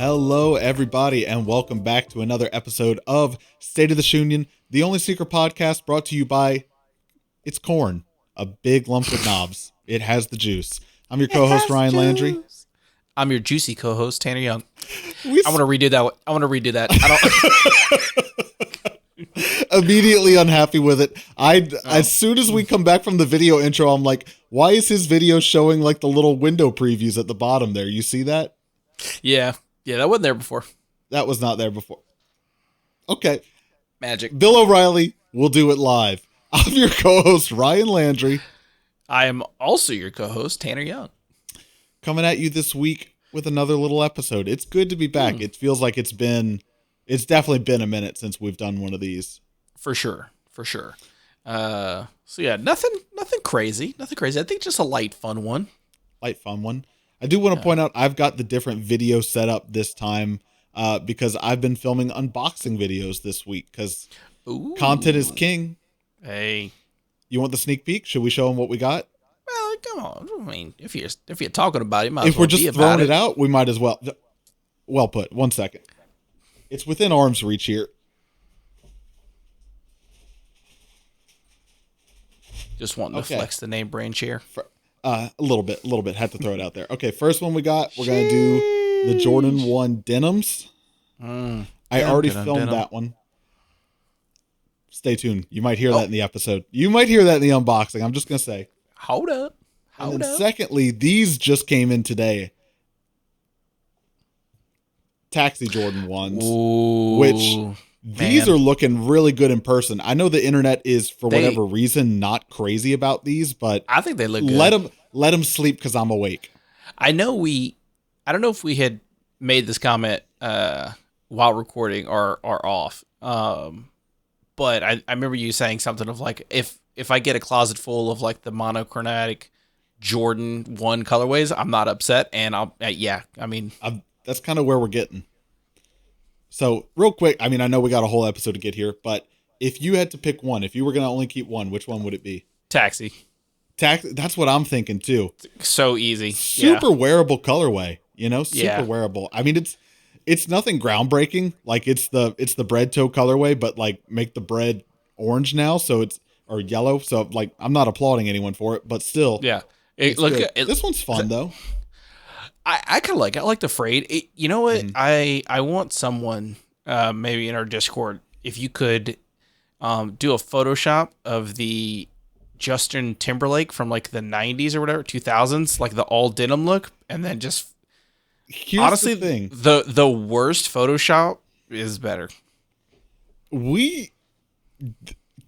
Hello, everybody, and welcome back to another episode of State of the Shunion, the only secret podcast brought to you by It's Corn, a big lump with knobs. It has the juice. I'm your co-host, Ryan Landry. I'm your juicy co-host, Tanner Young. I want to redo that. I don't. Immediately unhappy with it. As soon as we come back from the video intro, I'm like, why is his video showing like the little window previews at the bottom there? You see that? Yeah, that wasn't there before. That was not there before. Okay. Magic. Bill O'Reilly will do it live. I'm your co-host, Ryan Landry. I am also your co-host, Tanner Young. Coming at you this week with another little episode. It's good to be back. It feels like it's definitely been a minute since we've done one of these. For sure. So yeah, nothing crazy. I think just a light, fun one. I do want to point out I've got the different video set up this time because I've been filming unboxing videos this week because content is king. Hey, you want the sneak peek? Should we show them what we got? Well, come on. I mean, if you're talking about it, you might if as well we're just be throwing about it out, we might as well. Well put. 1 second. It's within arm's reach here. Just wanting to flex the name brand share. A little bit. Had to throw it out there. Okay, first one we got. We're gonna do the Jordan 1 denims. I already filmed that one. Stay tuned. You might hear that in the episode. You might hear that in the unboxing. I'm just gonna say. Hold up. Secondly, these just came in today. Taxi Jordan 1s, which these are looking really good in person. I know the internet is, for whatever reason, not crazy about these, but I think they look good. Let them sleep because I'm awake. I don't know if we had made this comment while recording or off, but I remember you saying something of like, if I get a closet full of like the monochromatic Jordan 1 colorways, I'm not upset, and that's kind of where we're getting. So real quick, I mean, I know we got a whole episode to get here, but if you had to pick one, if you were going to only keep one, which one would it be? Taxi. That's what I'm thinking too. So easy. Super wearable colorway, super wearable. I mean, it's nothing groundbreaking. Like it's the bread toe colorway, but like make the bread orange now. Or yellow. So like, I'm not applauding anyone for it, but still. Yeah. This one's fun though. I kind of like it. I like the frayed. You know what? Mm-hmm. I want someone, maybe in our Discord, if you could do a Photoshop of the Justin Timberlake from like the 90s or whatever, 2000s, like the all denim look, and then just honestly, the thing. The worst Photoshop is better. Could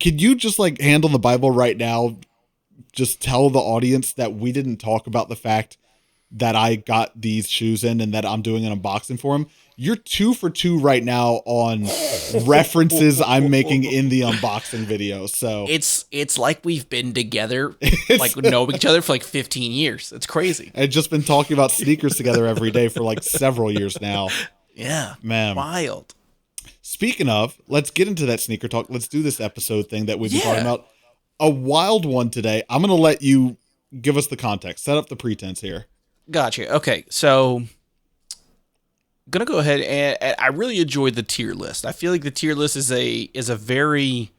you just like handle the Bible right now? Just tell the audience that we didn't talk about the fact that I got these shoes in and that I'm doing an unboxing for them. You're 2 for 2 right now on references I'm making in the unboxing video. So it's like we've been together, like knowing each other for like 15 years. It's crazy. I've just been talking about sneakers together every day for like several years now. Yeah, man, wild. Speaking of, let's get into that sneaker talk. Let's do this episode thing that we've been talking about. A wild one today. I'm going to let you give us the context. Set up the pretense here. Gotcha. Okay, so I'm gonna go ahead and I really enjoyed the tier list. I feel like the tier list is a very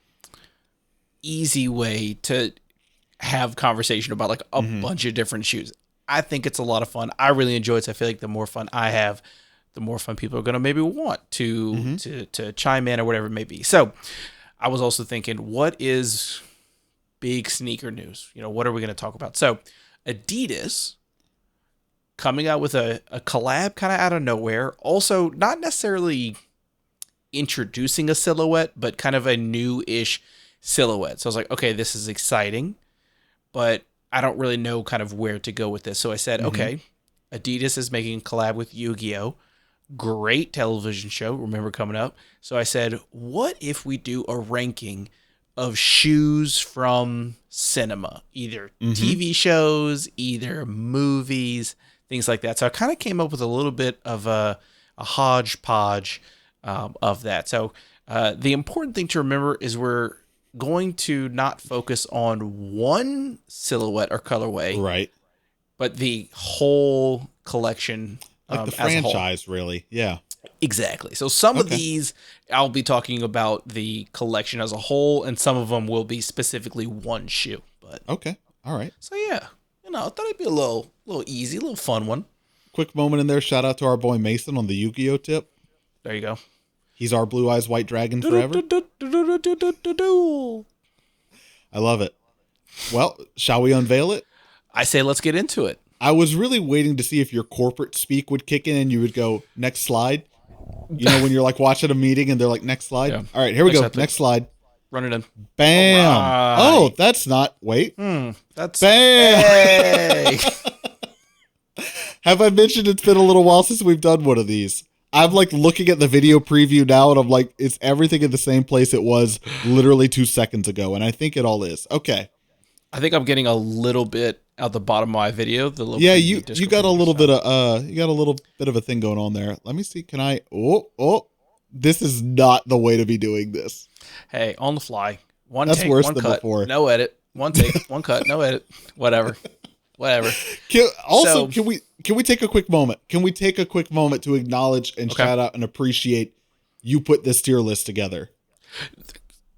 easy way to have conversation about like a bunch of different shoes. I think it's a lot of fun. I really enjoy it. So I feel like the more fun I have, the more fun people are gonna maybe want to chime in or whatever it may be. So I was also thinking, what is big sneaker news? What are we gonna talk about? So Adidas coming out with a collab kind of out of nowhere. Also, not necessarily introducing a silhouette, but kind of a new-ish silhouette. So I was like, okay, this is exciting, but I don't really know kind of where to go with this. So I said, okay, Adidas is making a collab with Yu-Gi-Oh! Great television show, remember coming up. So I said, what if we do a ranking of shoes from cinema? Either TV shows, either movies, things like that. So I kind of came up with a little bit of a hodgepodge of that. So the important thing to remember is we're going to not focus on one silhouette or colorway, right? But the whole collection Like the as a whole. franchise, really. Yeah. Exactly. So some of Okay. these, I'll be talking about the collection as a whole, and some of them will be specifically one shoe. But Okay. All right. so yeah, I thought it'd be a little easy, a little fun one. Quick moment in there. Shout out to our boy Mason on the Yu-Gi-Oh tip. There you go. He's our Blue Eyes White Dragon forever. I love it. Well, shall we unveil it? I say let's get into it. I was really waiting to see if your corporate speak would kick in and you would go, next slide. You know, when you're like watching a meeting and they're like, next slide. Yeah. All right, here we go. Next slide. Run it in. Bam. Right. Oh, that's not. Wait. That's. Bam. Hey. Have I mentioned it's been a little while since we've done one of these? I'm like looking at the video preview now and I'm like, it's everything in the same place it was literally 2 seconds ago. And I think it all is. Okay. I think I'm getting a little bit out the bottom of my video. You got a little bit of a thing going on there. Let me see. Can I? Oh, this is not the way to be doing this. Hey, on the fly. That's take, worse one than cut, before. No edit. One take, one cut, no edit. Whatever. Can we take a quick moment? Can we take a quick moment to acknowledge and shout out and appreciate you put this tier list together?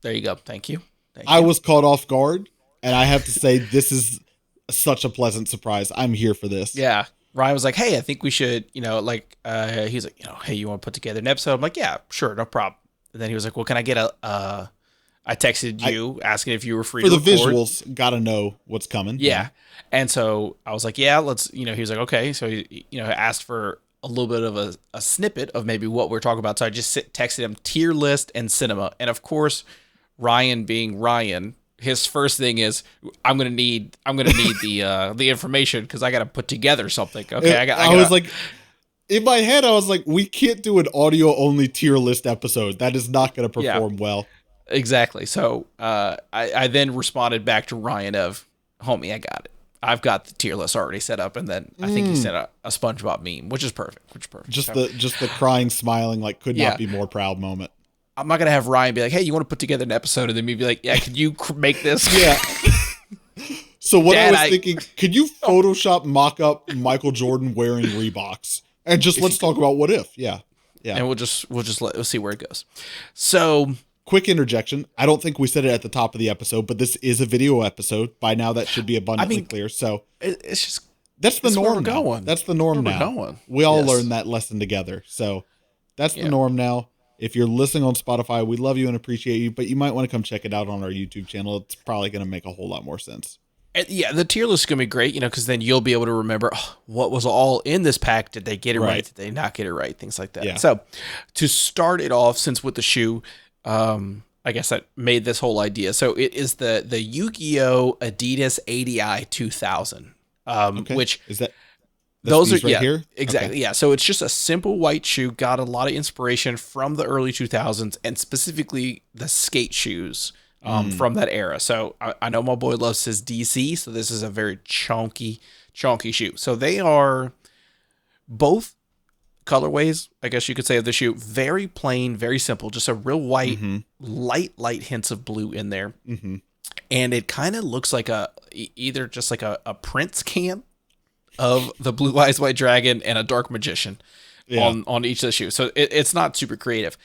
There you go. Thank you. I was caught off guard, and I have to say this is such a pleasant surprise. I'm here for this. Yeah. Ryan was like, hey, I think we should, he's like, hey, you want to put together an episode? I'm like, yeah, sure, no problem. And then he was like, well, can I get I texted you asking if you were free for to the record. Visuals, gotta know what's coming. Yeah. And so I was like, yeah, let's, he was like, okay. So he, asked for a little bit of a snippet of maybe what we're talking about. So I just texted him tier list and cinema. And of course, Ryan being Ryan, his first thing is I'm gonna need the information because I gotta put together something. Okay, I was like, in my head, I was like, we can't do an audio only tier list episode. That is not gonna perform well. Exactly. So I then responded back to Ryan of, homie, I got it. I've got the tier list already set up, and then I think he sent a SpongeBob meme, which is perfect. Just the crying, smiling, like could not be more proud moment. I'm not gonna have Ryan be like, "Hey, you want to put together an episode?" and then me be like, "Yeah, can you make this?" Yeah. So what Dad, I was thinking, could you Photoshop mock up Michael Jordan wearing Reeboks and just let's talk about what if? Yeah. And we'll see where it goes. So quick interjection. I don't think we said it at the top of the episode, but this is a video episode. By now, that should be abundantly clear. So it's just that's the norm now. That's the norm now. We all learned that lesson together. So that's the norm now. If you're listening on Spotify, we love you and appreciate you, but you might want to come check it out on our YouTube channel. It's probably going to make a whole lot more sense. And yeah, the tier list is going to be great, because then you'll be able to remember what was all in this pack. Did they get it right? Did they not get it right? Things like that. Yeah. So to start it off, since with the shoe, I guess that made this whole idea. So it is the Yu-Gi-Oh! Adidas Adi 2000, which is that. Those are here? Exactly. Okay. Yeah. So it's just a simple white shoe. Got a lot of inspiration from the early 2000s and specifically the skate shoes from that era. So I know my boy loves his DC. So this is a very chunky shoe. So they are both colorways, I guess you could say, of the shoe. Very plain, very simple. Just a real white, light hints of blue in there. And it kind of looks like either just like a Prince can of the Blue Eyes White Dragon and a Dark Magician on each of the shoes. So it's not super creative.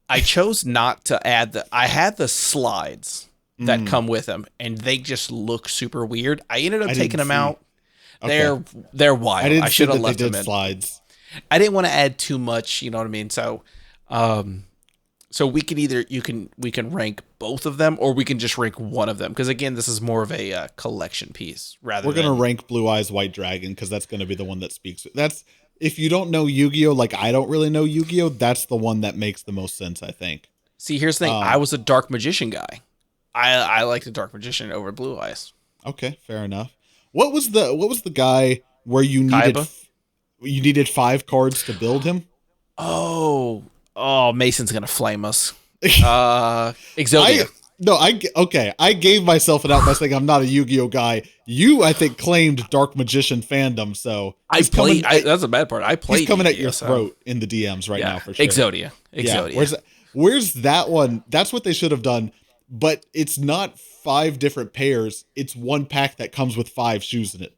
I chose not to add I had the slides that come with them, and they just look super weird. I ended up taking them out. Okay. They're wild. I should have left them in. Slides. I didn't want to add too much, you know what I mean? So so we can rank both of them, or we can just rank one of them. Because again, this is more of a collection piece rather. We're gonna rank Blue Eyes White Dragon because that's gonna be the one that speaks. That's if you don't know Yu-Gi-Oh, like I don't really know Yu-Gi-Oh, that's the one that makes the most sense, I think. See, here's the thing. I was a Dark Magician guy. I like the Dark Magician over Blue Eyes. Okay, fair enough. What was the guy where you needed 5 cards to build him? Oh, Mason's gonna flame us. Exodia. I gave myself an out by saying I'm not a Yu-Gi-Oh guy. You, I think, claimed Dark Magician fandom, so that's the bad part. He's coming at your throat in the DMs right now for sure. Exodia. Yeah. Where's that one? That's what they should have done. But it's not 5 different pairs. It's one pack that comes with 5 shoes in it.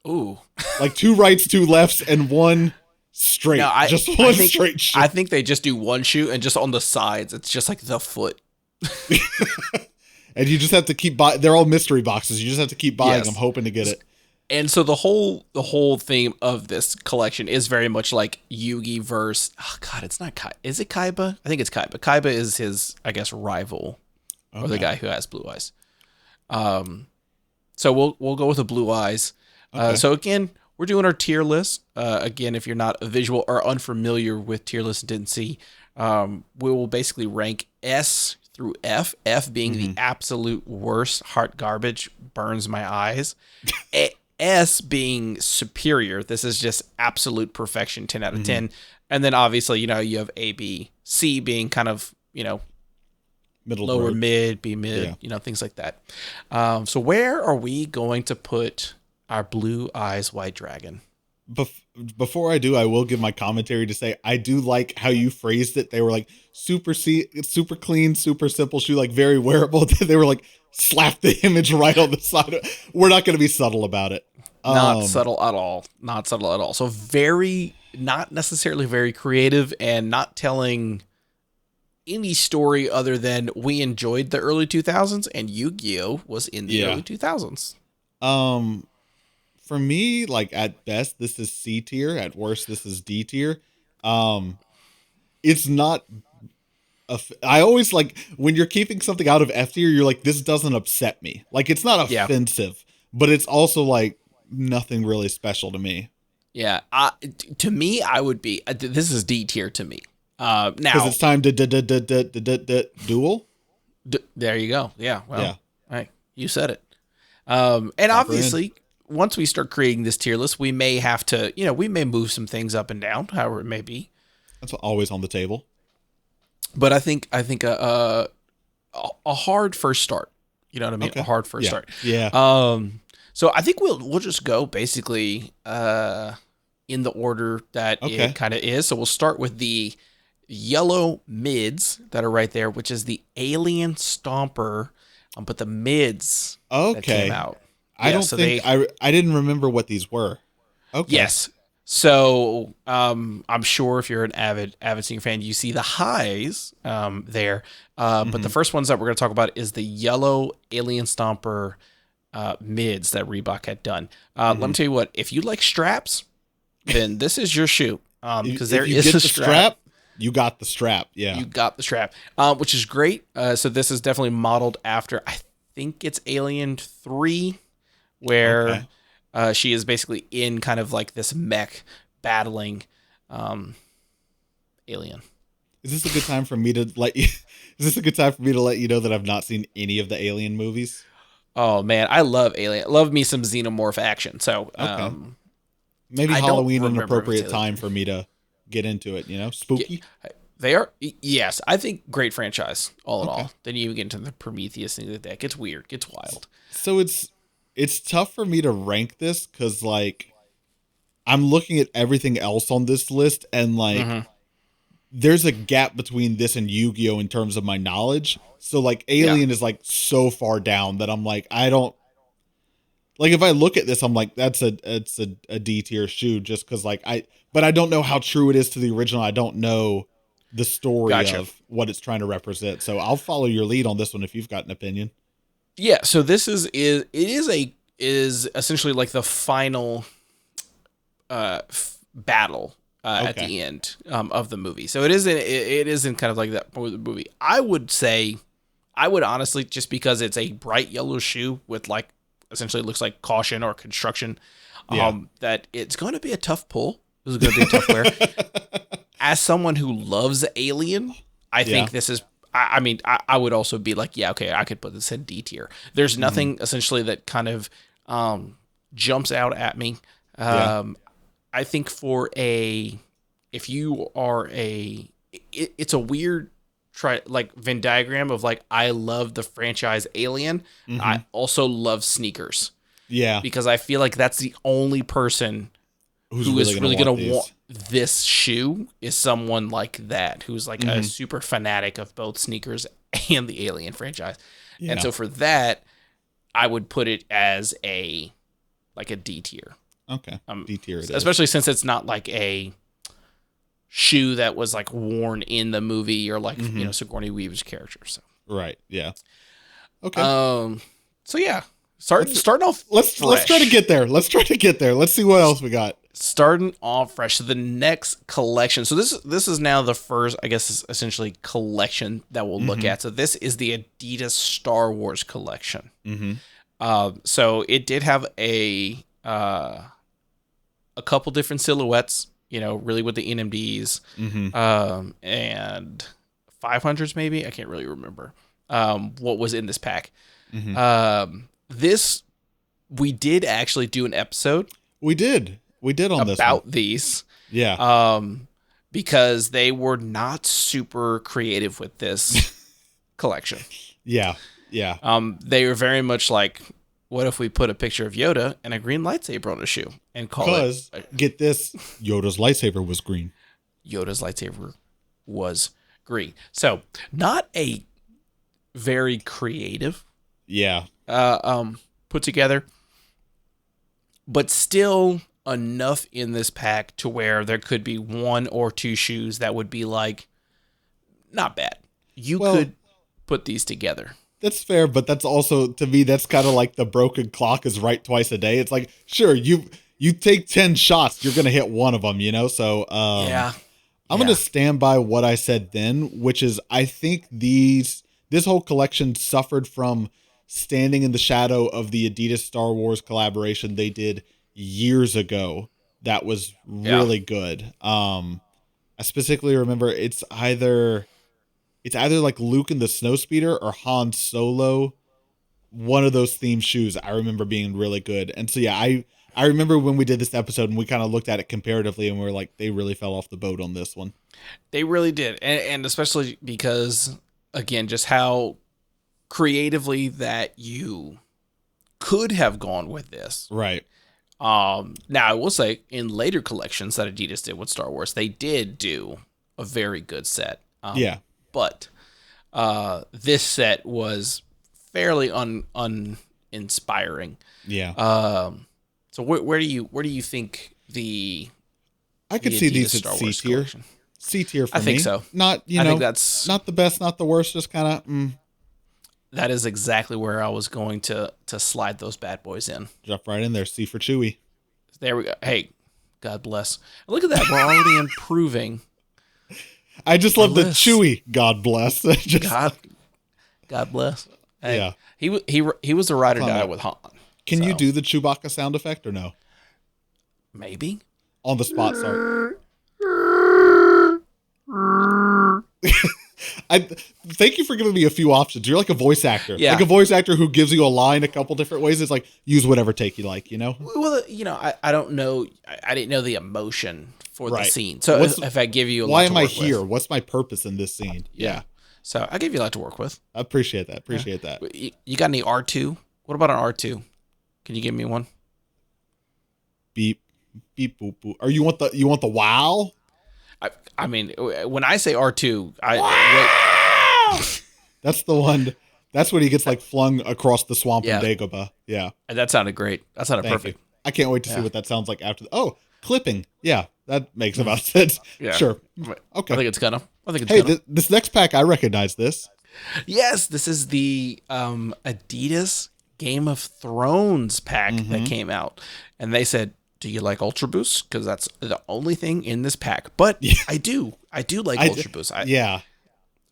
Ooh. Like 2 rights, 2 lefts, and 1 straight, No, just I one think straight shoe. I think they just do one shoe, and just on the sides, it's just like the foot. And you just have to keep buying. They're all mystery boxes. You just have to keep buying Yes. them, hoping to get it. And so the whole theme of this collection is very much like Yugi versus, oh God, it's not Kai. Is it Kaiba? I think it's Kaiba. Kaiba is his, I guess, rival, or the guy who has blue eyes. So we'll go with the blue eyes. Okay. So again, we're doing our tier list. Again, if you're not a visual or unfamiliar with tier list and didn't see, we will basically rank S through F. F being the absolute worst, heart garbage, burns my eyes. S being superior. This is just absolute perfection, 10 out of 10. And then obviously, you have A, B, C being kind of, Middle lower road. mid, B mid, things like that. So where are we going to put our blue eyes white dragon? Before I do, I will give my commentary to say I do like how you phrased it. They were like super clean, super simple shoe, like very wearable. They were like slap the image right on the side. We're not going to be subtle about it. Not subtle at all. Not subtle at all. So not necessarily very creative, and not telling any story other than we enjoyed the early 2000s, and Yu-Gi-Oh was in the early 2000s. For me, like at best, this is C tier. At worst, this is D tier. It's not. I always like when you're keeping something out of F tier. You're like, this doesn't upset me. Like it's not offensive, but it's also like nothing really special to me. Yeah, to me, I would be. This is D tier to me. Now because it's time to duel. There you go. Yeah. Well, Hey, you said it. And obviously, once we start creating this tier list, we may have to, we may move some things up and down, however it may be. That's always on the table. But I think a hard first start. You know what I mean? Okay. A hard first start. Yeah. So I think we'll just go basically in the order that it kind of is. So we'll start with the yellow mids that are right there, which is the Alien Stomper. But the mids that came out. I don't think I didn't remember what these were. Okay. Yes. So I'm sure if you're an avid sneaker fan, you see the highs there. But the first ones that we're going to talk about is the yellow Alien Stomper mids that Reebok had done. Let me tell you what, if you like straps, then this is your shoe. Because there is a strap. You got the strap. Yeah. You got the strap, which is great. So this is definitely modeled after, I think it's Alien 3, where she is basically in kind of like this mech battling alien. Is this a good time for me to let you? Is this a good time for me to let you know that I've not seen any of the Alien movies? Oh man, I love Alien. Love me some xenomorph action. So maybe Halloween an appropriate time for me to get into it. Spooky. They are, yes. I think great franchise all in all. Then you get into the Prometheus thing like that. Gets weird, gets wild. So it's tough for me to rank this because like I'm looking at everything else on this list and like there's a gap between this and Yu-Gi-Oh in terms of my knowledge. So like Alien is like so far down that I'm like I don't like if I look at this I'm like it's a D tier shoe just because like but I don't know how true it is to the original. I don't know the story of what it's trying to represent. So I'll follow your lead on this one if you've got an opinion. Yeah, so this is essentially like the final battle at the end of the movie. So it isn't kind of like that movie. I would honestly, just because it's a bright yellow shoe with like essentially looks like caution or construction, that it's going to be a tough pull. This is going to be a tough wear. As someone who loves Alien, I think this is. I mean, I would also be like, I could put this in D tier. There's nothing essentially that kind of jumps out at me. I think if you are it's a weird Venn diagram of like, I love the franchise Alien. I also love sneakers. Yeah. Because I feel like that's the only person who is really going to want this shoe is someone like that, who's like a super fanatic of both sneakers and the Alien franchise. Yeah. And so for that, I would put it as a D tier. Okay. D tier it is. Especially since it's not like a shoe that was like worn in the movie or like Sigourney Weaver's character. So right, yeah, okay. So yeah, starting off. Let's try to get there. Let's see what else we got. Starting off fresh. So the next collection. So this is now the first, I guess, essentially collection that we'll look at. So this is the Adidas Star Wars collection. So it did have a couple different silhouettes. Really with the NMDs, and 500s maybe. I can't really remember what was in this pack. This we did actually do an episode. We did on this about these. Yeah. Because they were not super creative with this collection. Yeah. They were very much like, what if we put a picture of Yoda and a green lightsaber on a shoe and call it? Get this, Yoda's lightsaber was green. Yoda's lightsaber was green. So not a very creative. Yeah. Put together, but still enough in this pack to where there could be one or two shoes that would be like, not bad. You could put these together. That's fair, but that's also, to me, that's kind of like the broken clock is right twice a day. It's like, sure, you take 10 shots, you're going to hit one of them, So I'm going to stand by what I said then, which is I think this whole collection suffered from standing in the shadow of the Adidas Star Wars collaboration they did years ago. That was really good. I specifically remember it's either like Luke and the Snowspeeder or Han Solo. One of those themed shoes I remember being really good. And so, yeah, I remember when we did this episode and we kind of looked at it comparatively and we were like, they really fell off the boat on this one. They really did. And especially because, again, just how creatively that you could have gone with this. Right. Now, I will say in later collections that Adidas did with Star Wars, they did do a very good set. But this set was fairly uninspiring. Yeah. So where do you think I could see these at C tier. C tier for me. I think so. Not I think that's not the best, not the worst. Just kind of. That is exactly where I was going to slide those bad boys in. Drop right in there. C for Chewy. There we go. Hey, God bless. Look at that. We're already improving. I just love the Chewy. God bless. God bless. Hey, yeah. He was a ride or die with Han. Can you do the Chewbacca sound effect or no? Maybe. On the spot, sorry. Thank you for giving me a few options. You're like a voice actor. Yeah. Like a voice actor who gives you a line a couple different ways. It's like, use whatever take you like, Well, I don't know. I didn't know the emotion for the scene. So if I give you a lot to work with. Why am I here? What's my purpose in this scene? Yeah. So I gave you a lot to work with. I appreciate that. That. You got any R2? What about an R2? Can you give me one? Beep, beep, boop, boop. Or you want the wow? I mean, when I say R2, that's the one. That's when he gets like flung across the swamp in Dagobah. Yeah. And that sounded great. That sounded perfect. I can't wait to see what that sounds like after. Clipping. Yeah, that makes about sense. Yeah. Sure. Okay. I think it's gonna. This next pack, I recognize this. Yes, this is the Adidas Game of Thrones pack that came out, and they said, "Do you like Ultra Boost? Because that's the only thing in this pack." But I do like Ultra Boost.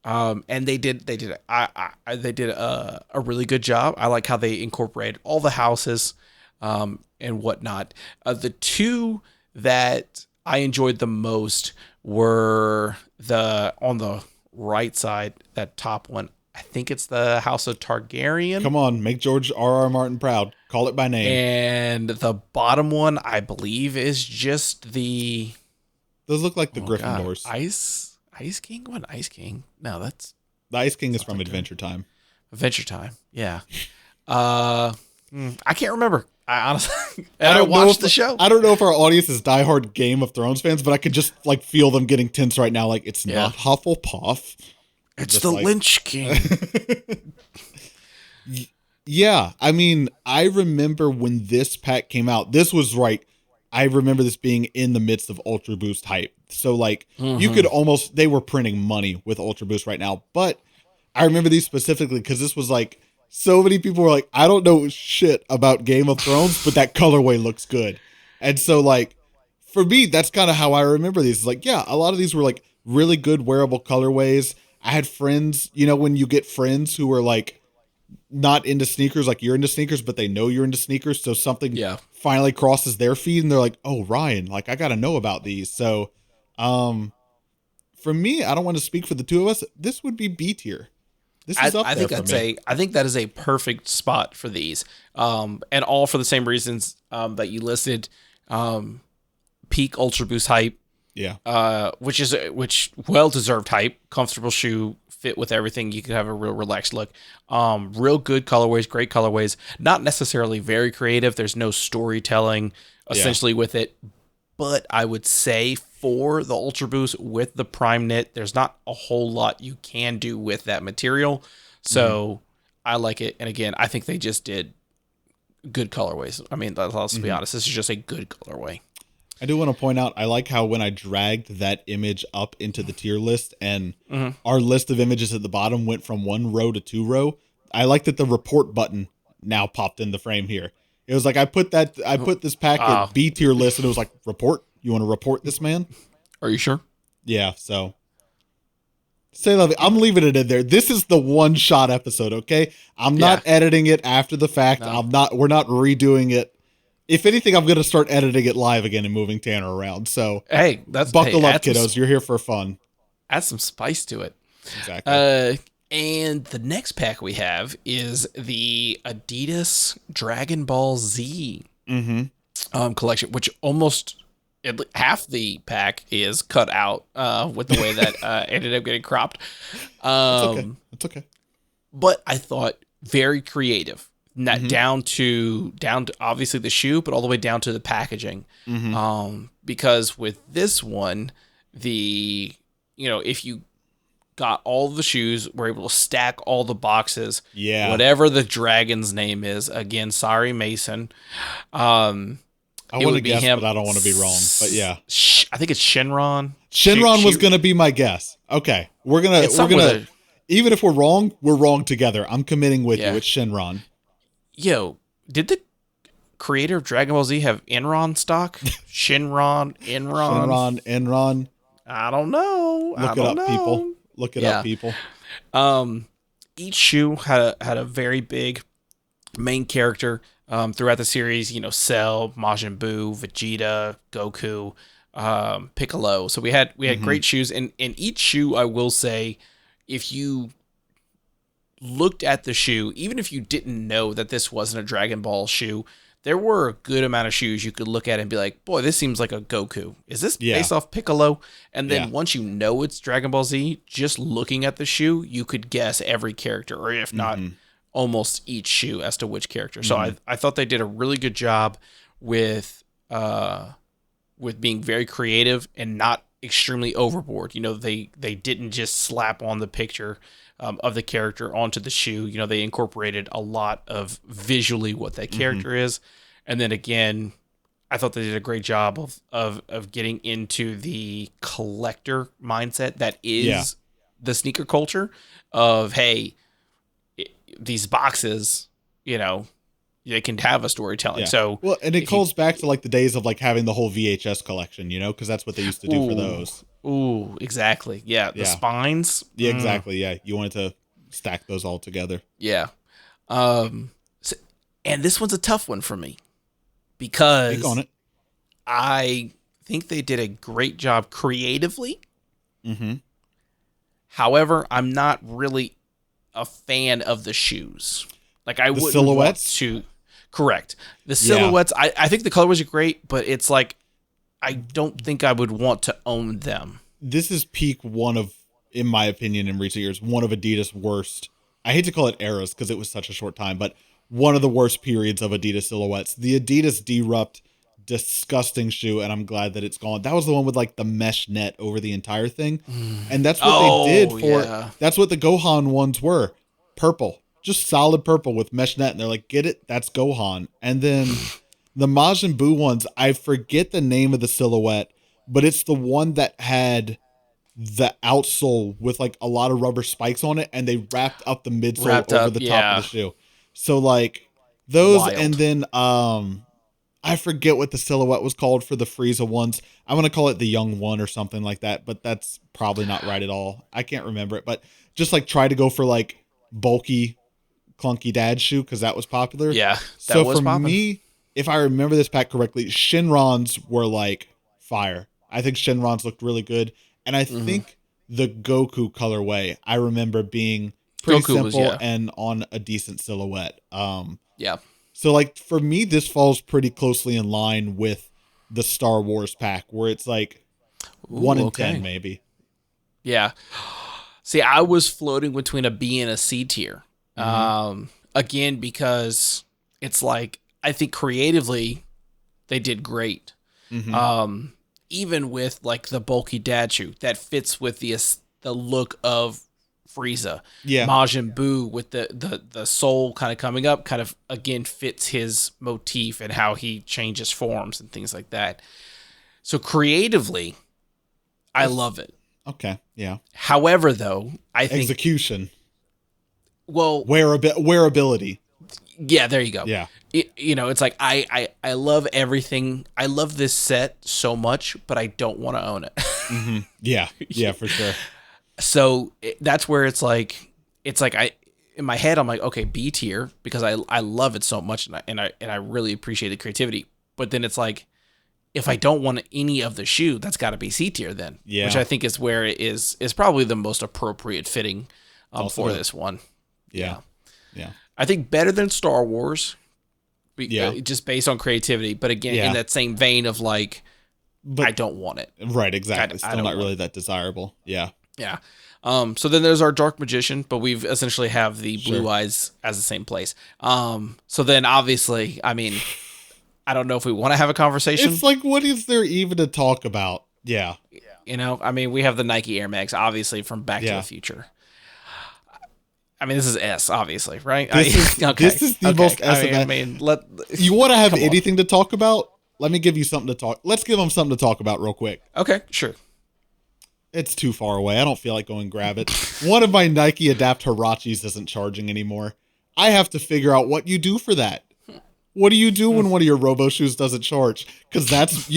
And they did a really good job. I like how they incorporated all the houses, and whatnot. The two that I enjoyed the most were on the right side, that top one. I think it's the House of Targaryen. Come on, make George R.R. Martin proud. Call it by name. And the bottom one, I believe, is just the... Those look like the Gryffindors. Ice King? What Ice King? No, that's... The Ice King is from Adventure Time. Adventure Time, yeah. I can't remember. I honestly... I don't watch the show. I don't know if our audience is diehard Game of Thrones fans, but I could just like feel them getting tense right now. Like, it's not Hufflepuff. It's the Lynch King. Yeah, I mean, I remember when this pack came out. This was I remember this being in the midst of Ultra Boost hype. So like you could Mm-hmm. almost, they were printing money with Ultra Boost right now. But I remember these specifically because this was like, so many people were like, I don't know shit about Game of Thrones, but that colorway looks good. And so like, for me, that's kind of how I remember these. It's like, yeah, a lot of these were like really good wearable colorways. I had friends, you know, when you get friends who were like not into sneakers, like you're into sneakers, but they know you're into sneakers. So something Yeah. finally crosses their feed and they're like, oh, Ryan, like I got to know about these. So, um, for me, I don't want to speak for the two of us. This would be B tier. This is up I there think for me. I think that is a perfect spot for these, and all for the same reasons that you listed. Peak Ultra Boost hype, Yeah. which well deserved hype, comfortable shoe, fit with everything. You could have a real relaxed look. Real good colorways, great colorways. Not necessarily very creative. There's no storytelling Yeah. essentially with it, but I would say for the Ultra Boost with the Prime Knit, there's not a whole lot you can do with that material. So I like it. And again, I think they just did good colorways. I mean, let's be honest, this is just a good colorway. I do want to point out, I like how when I dragged that image up into the tier list and our list of images at the bottom went from 1 row to 2 row, I like that the report button now popped in the frame here. It was like I put this pack at B tier list and it was like, report? You want to report this man? Are you sure? Yeah, so say love it. I'm leaving it in there. This is the one shot episode, okay? I'm not editing it after the fact. No. We're not redoing it. If anything, I'm going to start editing it live again and moving Tanner around. So Hey, buckle up, kiddos. You're here for fun. Add some spice to it. Exactly. And the next pack we have is the Adidas Dragon Ball Z collection, which almost half the pack is cut out with the way that ended up getting cropped. It's okay. But I thought very creative. Not down to obviously the shoe, but all the way down to the packaging. Because with this one, if you got all the shoes, we're able to stack all the boxes. Yeah. Whatever the dragon's name is. Again, sorry, Mason. I want to guess, but I don't want to be wrong. But yeah, I think it's Shenron. Shenron was going to be my guess. Okay, we're gonna even if we're wrong together. I'm committing with you. It's Shenron. Yo, did the creator of Dragon Ball Z have Enron stock? Shenron, Enron. I don't know. People. Look it up, people. Each shoe had a very big main character throughout the series. Cell, Majin Buu, Vegeta, Goku, Piccolo. So we had great shoes, and each shoe, I will say, if you looked at the shoe, even if you didn't know that this wasn't a Dragon Ball shoe, there were a good amount of shoes you could look at and be like, boy, this seems like a Goku. Is this based off Piccolo? And then once you know it's Dragon Ball Z, just looking at the shoe, you could guess every character, or if not almost each shoe as to which character. So I thought they did a really good job with being very creative and not extremely overboard. They didn't just slap on the picture of the character onto the shoe. They incorporated a lot of visually what that character is. And then again, I thought they did a great job of getting into the collector mindset that is the sneaker culture of, hey, these boxes, they can have a storytelling. So and it calls back to like the days of like having the whole VHS collection, because that's what they used to do for those. Ooh, exactly. Yeah, the spines. Yeah, exactly. Yeah, you wanted to stack those all together. Yeah. And this one's a tough one for me because Take on it. I think they did a great job creatively. However, I'm not really a fan of the shoes. Like I wouldn't silhouettes? want to. Correct. The silhouettes. I think the colorways are great, but it's like I don't think I would want to own them. This is peak one of, in my opinion, in recent years, one of Adidas' worst. I hate to call it eras because it was such a short time, but one of the worst periods of Adidas silhouettes. The Adidas Derupt, disgusting shoe, and I'm glad that it's gone. That was the one with like the mesh net over the entire thing, and that's what they did for. That's what the Gohan ones were, purple, just solid purple with mesh net, and they're like, get it? That's Gohan, and then. The Majin Buu ones, I forget the name of the silhouette, but it's the one that had the outsole with like a lot of rubber spikes on it, and they wrapped up the midsole Wrapped over up, the top of the yeah. shoe. So like those, and Wild. then I forget what the silhouette was called for the Frieza ones. I'm gonna call it the Young One or something like that, but that's probably not right at all. I can't remember it, but just like try to go for like bulky, clunky dad shoe because that was popular. Yeah, that So was for popping. me, if I remember this pack correctly, Shinrons were like fire. I think Shinrons looked really good, and I Hmm. think the Goku colorway I remember being pretty Goku was, simple yeah. and on a decent silhouette. Yeah. So like for me, this falls pretty closely in line with the Star Wars pack, where it's like one Ooh, in ten okay. maybe. Yeah. See, I was floating between a B and a C tier. Mm-hmm. Again, because it's like I think creatively they did great. Mm-hmm. Um, Even with like the bulky dad shoe that fits with the look of Frieza. Yeah. Majin Buu with the soul kind of coming up kind of again fits his motif and how he changes forms and things like that. So creatively, I It's love it. okay. Yeah. However, though, I think, Execution, well, wearability. yeah, there you go. Yeah. It's like I love everything. I love this set so much, but I don't want to own it. Mm-hmm. Yeah. Yeah, for sure. So that's where it's like I in my head I'm like, okay, B tier because I love it so much and I really appreciate the creativity. But then it's like if I don't want any of the shoe, that's got to be C tier then, which Yeah. I think is where it is probably the most appropriate fitting for Also, this one. yeah. Yeah. Yeah. I think better than Star Wars, Yeah. just based on creativity. But again, in Yeah. that same vein of like, I But don't want it. right, exactly. I Still don't not want really it. that desirable. Yeah. Yeah. So then there's our Dark Magician, but we've essentially have the Sure. Blue Eyes as the same place. So then obviously, I mean, I don't know if we want to have a It's conversation. like, what is there even to talk about? Yeah. I mean, we have the Nike Air Max, obviously from Back to the Yeah. Future. I mean, this is S, obviously, right? Okay, This is the okay. most S of I that. mean, let You want to have come on. anything to talk about? Let me give you something to talk. Let's give them something to talk about real quick. Okay, sure. It's too far away. I don't feel like going and grab it. One of my Nike Adapt Hirachis isn't charging anymore. I have to figure out what you do for that. What do you do when one of your Robo shoes doesn't charge? Because that's,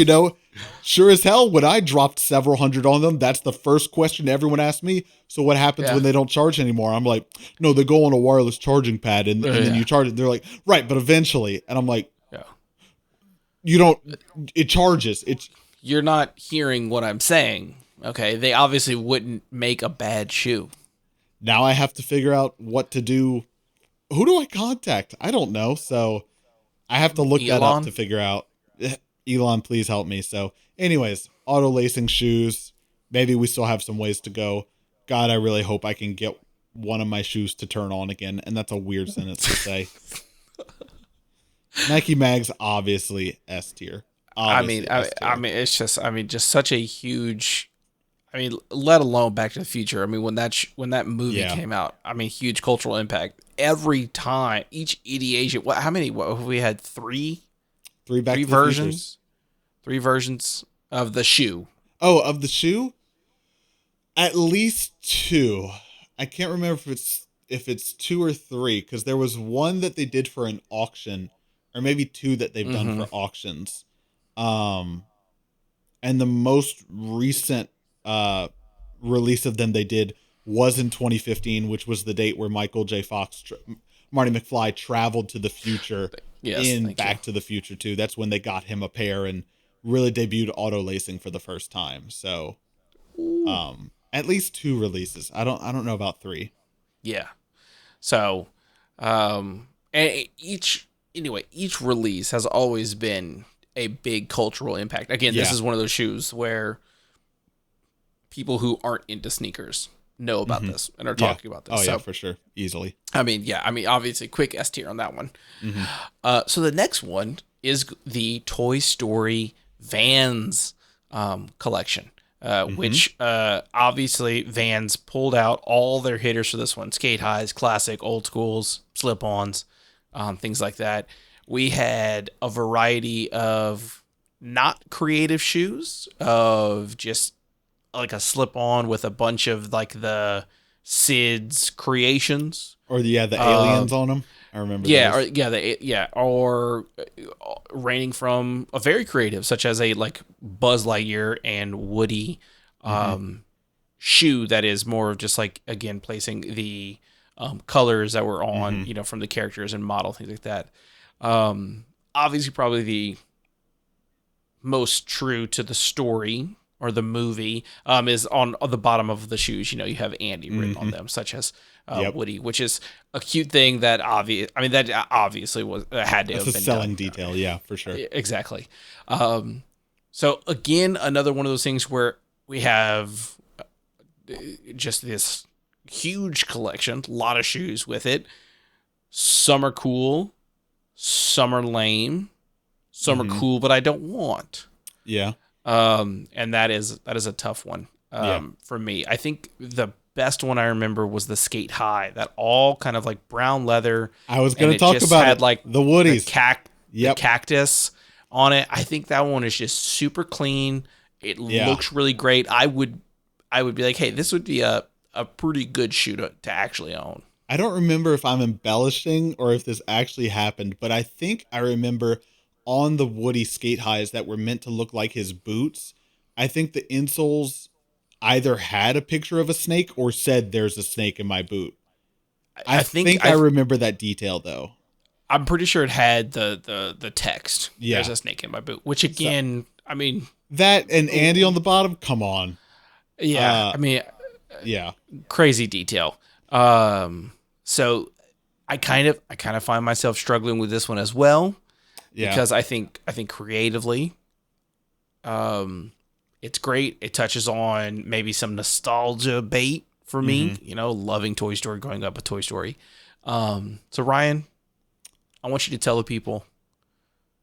sure as hell, when I dropped several hundred on them, that's the first question everyone asks me. So what happens Yeah. when they don't charge anymore? I'm like, no, they go on a wireless charging pad and then Yeah. you charge it. They're like, right, but eventually. And I'm like, Yeah. you don't, it charges. It's, You're not hearing what I'm saying. Okay, they obviously wouldn't make a bad shoe. now I have to figure out what to do. Who do I contact? I don't know. So I have to look that up Elon? to figure out. Elon, please help me. So, anyways, auto lacing shoes. Maybe we still have some ways to go. God, I really hope I can get one of my shoes to turn on again. And that's a weird sentence to say. Nike Mags, obviously S tier. Obviously S tier. I mean, it's just, just such a huge. I mean, let alone Back to the Future. I mean, when that movie Yeah. came out, I mean, huge cultural impact. Every time, each ideation. How many? What have we had? Three Three Back to the versions. Futures. 3 versions of the shoe. Oh, of the shoe? At least 2. I can't remember if it's 2 or 3 because there was one that they did for an auction, or maybe 2 that they've done for auctions. And the most recent release of them they did was in 2015, which was the date where Michael J. Fox, Marty McFly traveled to the future Yes, in thank Back you. to the Future 2. That's when they got him a pair and really debuted auto lacing for the first time. So, at least 2 releases. I don't know about 3. Yeah. So, and each release has always been a big cultural impact. Again, this Yeah. is one of those shoes where people who aren't into sneakers know about this and are talking about this. Oh so, yeah, for sure, easily. I mean, obviously, quick S tier on that one. Mm-hmm. So the next one is the Toy Story Vans collection, which obviously Vans pulled out all their hitters for this one: skate highs, classic, old schools, slip-ons, things like that. We had a variety of not creative shoes, of just like a slip-on with a bunch of like the Sid's creations. Or the aliens on them. I remember those. Or raining from a very creative, such as a like Buzz Lightyear and Woody shoe that is more of just like, again, placing the colors that were on, from the characters and model, things like that. Obviously, probably the most true to the story or the movie is on the bottom of the shoes. You have Andy written on them, such as Woody, which is a cute thing that that obviously was had to have been a selling done. detail. Yeah, for sure. Exactly. So again, another one of those things where we have just this huge collection, a lot of shoes with it. Some are cool, some are lame, some are cool, but I don't want. Yeah. And that is a tough one for me. I think the best one I remember was the Skate High, that all kind of like brown leather. I was going to talk about had it. Like the Woodies, the cactus on it. I think that one is just super clean. It looks really great. I would be like, hey, this would be a pretty good shoe to actually own. I don't remember if I'm embellishing or if this actually happened, but I think I remember on the Woody Skate Highs that were meant to look like his boots, I think the insoles either had a picture of a snake or said there's a snake in my boot. I think I remember that detail though. I'm pretty sure it had the text. Yeah. There's a snake in my boot, which again, that and Andy on the bottom, come on. Yeah. Crazy detail. So I kind of find myself struggling with this one as well. Yeah. Because I think creatively, it's great. It touches on maybe some nostalgia bait for me, loving Toy Story, growing up with Toy Story. So Ryan, I want you to tell the people,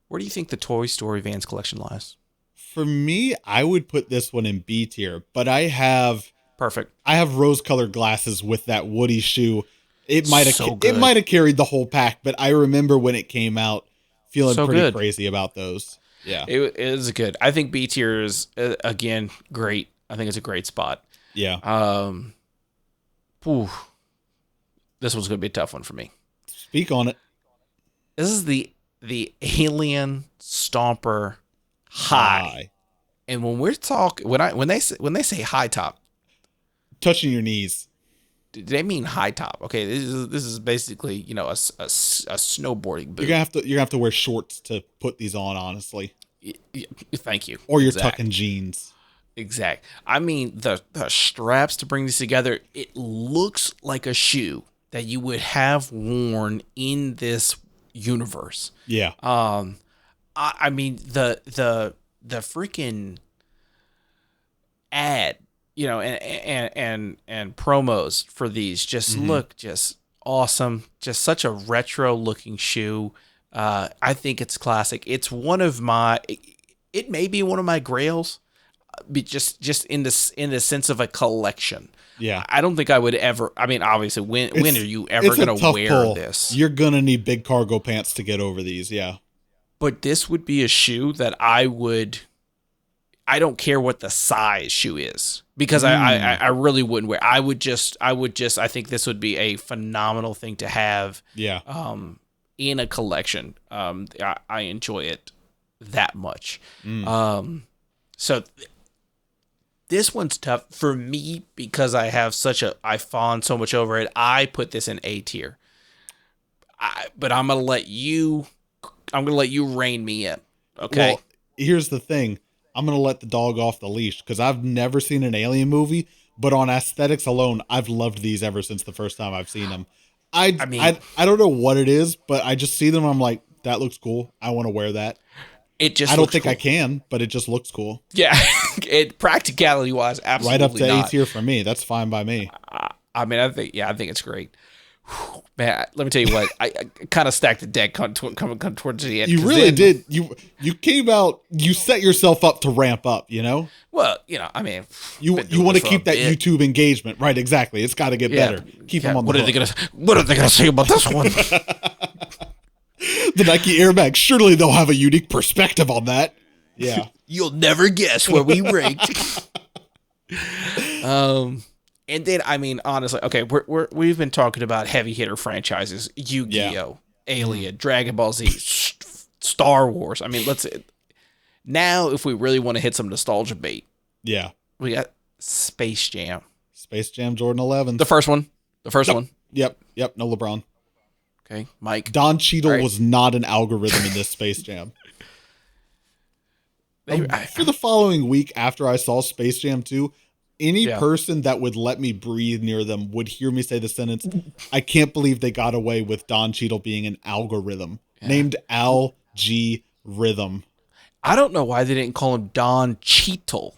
where do you think the Toy Story Vans collection lies? For me, I would put this one in B tier, but I have rose-colored glasses with that Woody shoe. It might have carried the whole pack, but I remember when it came out feeling pretty crazy about those. Yeah. It is good. I think B tier is again great. I think it's a great spot. Yeah. This one's going to be a tough one for me. Speak on it. This is the Alien Stomper High. And when we're talking, when they say high top, touching your knees, they mean high top. Okay, this is basically a snowboarding boot. You're gonna have to wear shorts to put these on. Honestly, thank you. Or you're tucking jeans. Exact. The straps to bring these together. It looks like a shoe that you would have worn in this universe. Yeah. The freaking ad, and promos for these just look just awesome. Just such a retro looking shoe. I think it's classic. It's it may be one of my grails, just in the sense of a collection. Yeah. I don't think I would ever. Obviously, when are you ever going to wear this? You're going to need big cargo pants to get over these. Yeah. But this would be a shoe that I don't care what the size shoe is, because I really wouldn't wear. I think this would be a phenomenal thing to have. Yeah. In a collection. I enjoy it that much. So this one's tough for me because I fawn so much over it. I put this in A tier. But I'm gonna let you rein me in. Okay. Well, here's the thing. I'm going to let the dog off the leash because I've never seen an Alien movie, but on aesthetics alone, I've loved these ever since the first time I've seen them. I don't know what it is, but I just see them. I'm like, that looks cool. I want to wear that. I don't think cool. I can, but it just looks cool. Yeah. Practicality wise, absolutely right up to not. A tier for me. That's fine by me. I think it's great. Man, let me tell you what, I kind of stacked the deck coming towards the end. You really did. You came out, you set yourself up to ramp up, Well, you want to keep that YouTube engagement. Right, exactly. It's got to get better. Keep them on the hook. What are they going to say about this one? The Nike Air Max, surely they'll have a unique perspective on that. Yeah. You'll never guess where we ranked. And then, I mean, honestly, okay, we've been talking about heavy hitter franchises, Yu-Gi-Oh, Alien, Dragon Ball Z, Star Wars. I mean, now if we really want to hit some nostalgia bait, Yeah. we got Space Jam. Space Jam Jordan 11. The first one. One. Yep. No LeBron. Okay, Mike. Don Cheadle Right. was not an algorithm in this Space Jam. For the I, following week after I saw Space Jam 2, any person that would let me breathe near them would hear me say the sentence, I can't believe they got away with Don Cheadle being an algorithm. Named Al G Rhythm. I don't know why they didn't call him Don Cheadle.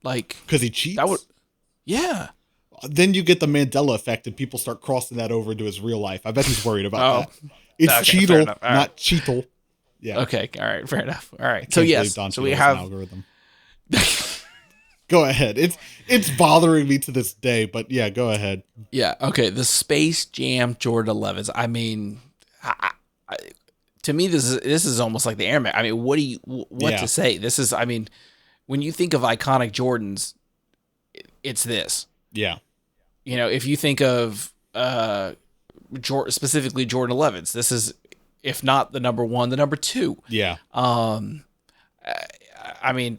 Like, because he cheats? Yeah. Then you get the Mandela effect and people start crossing that over into his real life. I bet he's worried about that. It's Cheadle, not Cheetle. Yeah. Okay. All right. Fair enough. All right. So yes. So we have an algorithm. Go ahead. It's bothering me to this day, but yeah, go ahead. Yeah. Okay. The Space Jam Jordan 11s. I mean, to me, this is almost like the Air Max. I mean, what to say? This is. I mean, when you think of iconic Jordans, it's this. Yeah. You know, if you think of specifically Jordan 11s, this is, if not the number one, the number two. Yeah. I mean,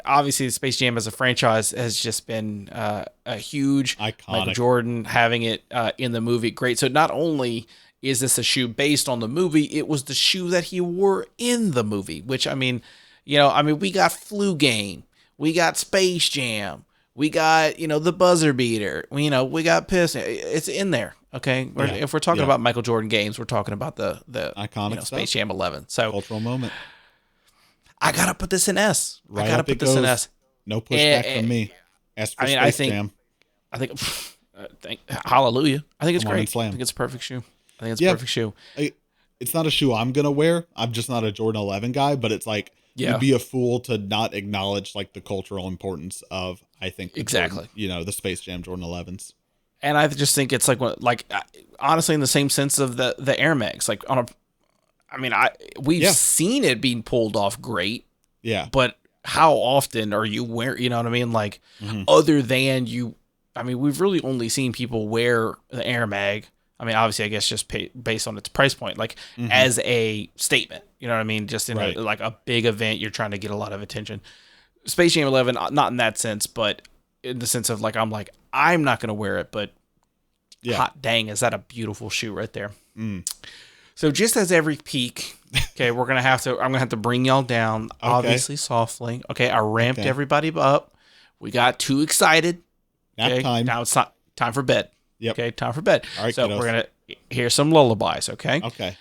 obviously, Space Jam as a franchise has just been a huge iconic. Michael Jordan having it in the movie. Great. So not only is this a shoe based on the movie, it was the shoe that he wore in the movie, which, I mean, we got Flu Game, we got Space Jam, we got, the buzzer beater, we got Piss. It's in there. Okay. If we're talking about Michael Jordan games, we're talking about the iconic Space Jam 11. So cultural moment. I got to put this in S. Right, I got to put this in S. No pushback from me. S for Space Jam. I think hallelujah. I think it's great. I think it's a perfect shoe. A perfect shoe. It's not a shoe I'm going to wear. I'm just not a Jordan 11 guy, but it's like, you'd be a fool to not acknowledge like the cultural importance of, I think, exactly. Jordan, the Space Jam Jordan 11s. And I just think it's like honestly, in the same sense of the Air Max, like we've seen it being pulled off great. Yeah. But how often are you wearing, you know what I mean? Like, other than we've really only seen people wear the Air Mag. I mean, obviously, I guess just based on its price point, like as a statement, you know what I mean? Just in like a big event, you're trying to get a lot of attention. Space Jam 11, not in that sense, but in the sense of like, I'm not going to wear it, but hot dang, is that a beautiful shoe right there? So just as every peak, okay, I'm going to have to bring y'all down, obviously softly. Okay. I ramped everybody up. We got too excited. Nap time. Now it's not time for bed. Yep. Okay, time for bed. All right, so we're gonna hear some lullabies. Okay. Okay.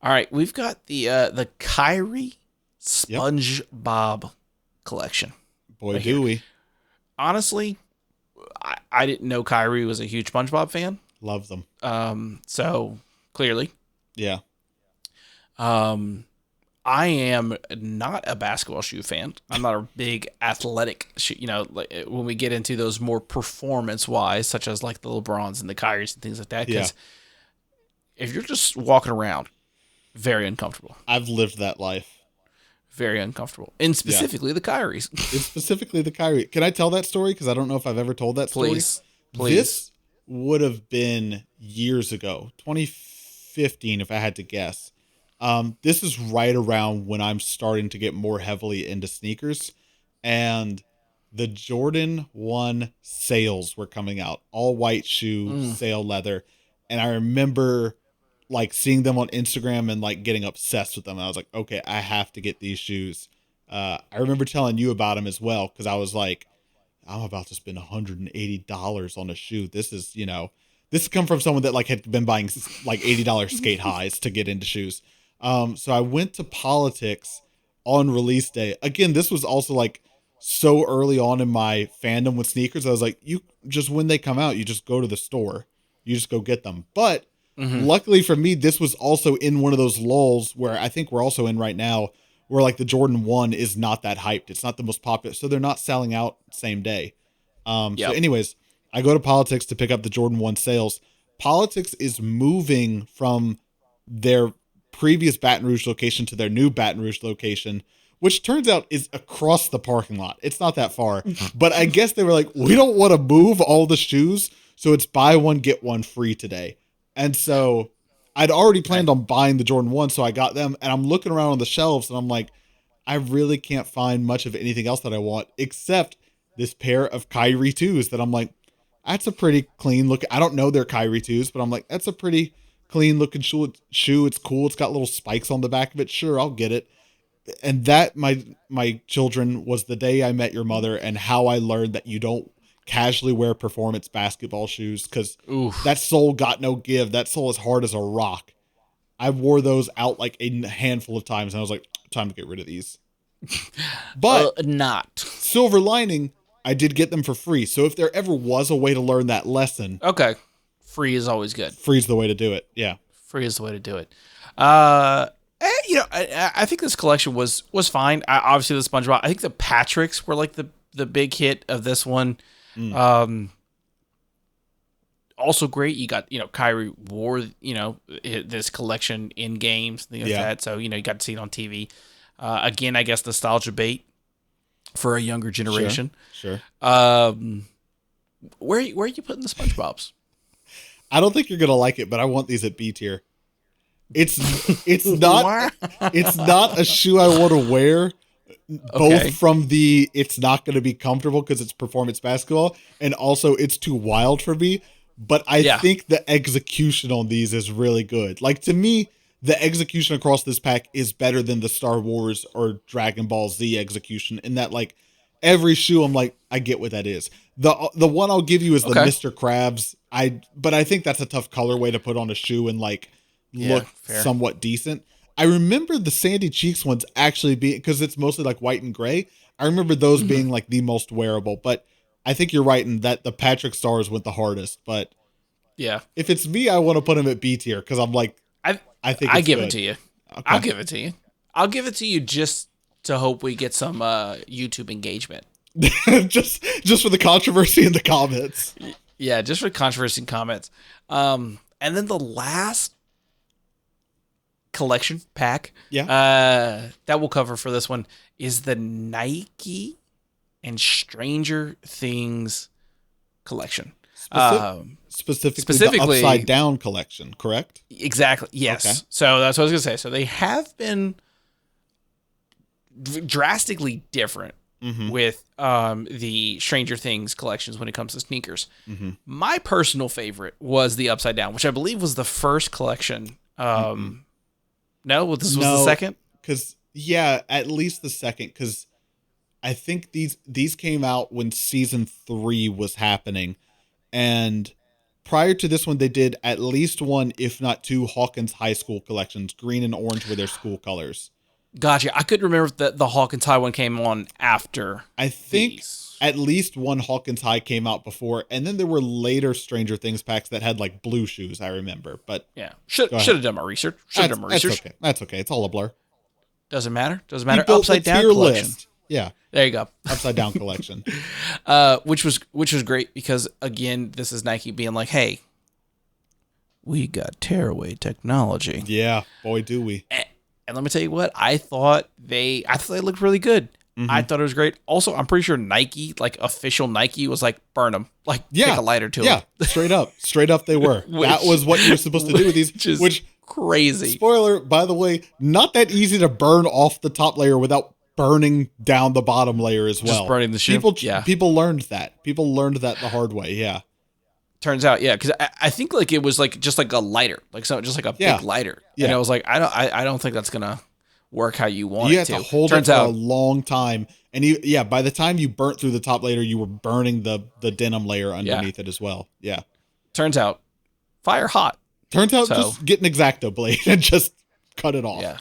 All right, we've got the Kyrie SpongeBob collection. Boy, right do we! Honestly, I didn't know Kyrie was a huge SpongeBob fan. Loves them. So clearly, yeah. I am not a basketball shoe fan. I'm not a big athletic shoe. Like when we get into those more performance-wise, such as like the LeBrons and the Kyries and things like that. Because if you're just walking around, very uncomfortable. I've lived that life. Very uncomfortable. And specifically the Kyries. It's specifically the Kyrie. Can I tell that story? Because I don't know if I've ever told that story. Please. This would have been years ago, 2015, if I had to guess. This is right around when I'm starting to get more heavily into sneakers, and the Jordan 1 sales were coming out, all white shoe, sale leather. And I remember like seeing them on Instagram and like getting obsessed with them. And I was like, okay, I have to get these shoes. I remember telling you about them as well, because I was like, I'm about to spend $180 on a shoe. This is, this has come from someone that like had been buying like $80 skate highs to get into shoes. So I went to Politics on release day. Again, this was also like so early on in my fandom with sneakers. I was like, when they come out, you just go to the store, you just go get them. But luckily for me, this was also in one of those lulls where I think we're also in right now, where like the Jordan 1 is not that hyped. It's not the most popular. So they're not selling out same day. So anyways, I go to Politics to pick up the Jordan 1 sales. Politics is moving from their previous Baton Rouge location to their new Baton Rouge location, which turns out is across the parking lot. It's not that far. But I guess they were like, we don't want to move all the shoes, so it's buy one, get one free today. And so I'd already planned on buying the Jordan 1, so I got them. And I'm looking around on the shelves, and I'm like, I really can't find much of anything else that I want, except this pair of Kyrie 2s that I'm like, that's a pretty clean look. I don't know they're Kyrie 2s, but I'm like, that's a pretty clean looking shoe. It's cool. It's got little spikes on the back of it. Sure, I'll get it. And that, my children, was the day I met your mother, and how I learned that you don't casually wear performance basketball shoes, because that sole got no give. That sole is hard as a rock. I wore those out like a handful of times, and I was like, time to get rid of these. But not. Silver lining, I did get them for free. So if there ever was a way to learn that lesson, Okay. Free is always good. free's the way to do it. Yeah. Free is the way to do it. I think this collection was fine. Obviously, the SpongeBob. I think the Patricks were like the big hit of this one. Also great. You got, Kyrie wore, this collection in games, things like that. So, you got to see it on TV. Again, I guess nostalgia bait for a younger generation. Sure. Where are you putting the SpongeBob's? I don't think you're gonna like it, but I want these at B tier. It's not a shoe I want to wear. Both from it's not going to be comfortable because it's performance basketball, and also it's too wild for me. But I think the execution on these is really good. Like, to me, the execution across this pack is better than the Star Wars or Dragon Ball Z execution, in that, like, every shoe I'm like, I get what that is. The one I'll give you is the Mr. Krabs. But I think that's a tough colorway to put on a shoe and like look somewhat decent. I remember the Sandy Cheeks ones actually being, because it's mostly like white and gray. I remember those being like the most wearable, but I think you're right in that the Patrick Stars went the hardest. But yeah, if it's me, I want to put him at B tier because I'm like, I think I it's give good. it to you. Okay. I'll give it to you. I'll give it to you just to hope we get some YouTube engagement. just for the controversy in the comments. Yeah, just for controversy and comments. And then the last collection pack that we'll cover for this one is the Nike and Stranger Things collection. Specifically the upside down collection, correct? Exactly. Yes. Okay. So that's what I was going to say. So they have been drastically different with the Stranger Things collections when it comes to sneakers. My personal favorite was the upside down, which I believe was the first collection. No, this was the second? At least the second, because I think these came out when season 3 was happening. And prior to this one, they did at least one, if not two, Hawkins High School collections. Green and orange were their school colors. Gotcha. I couldn't remember if the Hawkins High one came on after. I think at least one Hawkins High came out before, and then there were later Stranger Things packs that had like blue shoes, I remember. But yeah, should have done my research. That's okay. It's all a blur. Doesn't matter. Upside down collection. List. Yeah. There you go. Upside down collection. Which was great because, again, this is Nike being like, hey, we got tearaway technology. Yeah, boy, do we. And let me tell you what, I thought they looked really good. I thought it was great. Also, I'm pretty sure Nike, like official Nike, was like, burn them. Like, take a lighter to them. Yeah, straight up they were. That was what you were supposed to do with these. Which crazy. Spoiler, by the way, not that easy to burn off the top layer without burning down the bottom layer as well. Just burning the shoe. People learned that. People learned that the hard way. Yeah. Turns out, yeah, because I think like it was like just like a lighter, like just like a big lighter. Yeah. And I was like, I don't think that's gonna work how you want it to. You have to hold it for a long time, and by the time you burnt through the top layer, you were burning the denim layer underneath it as well. Yeah. Turns out, fire hot. Just get an X-Acto blade and just cut it off. Yeah.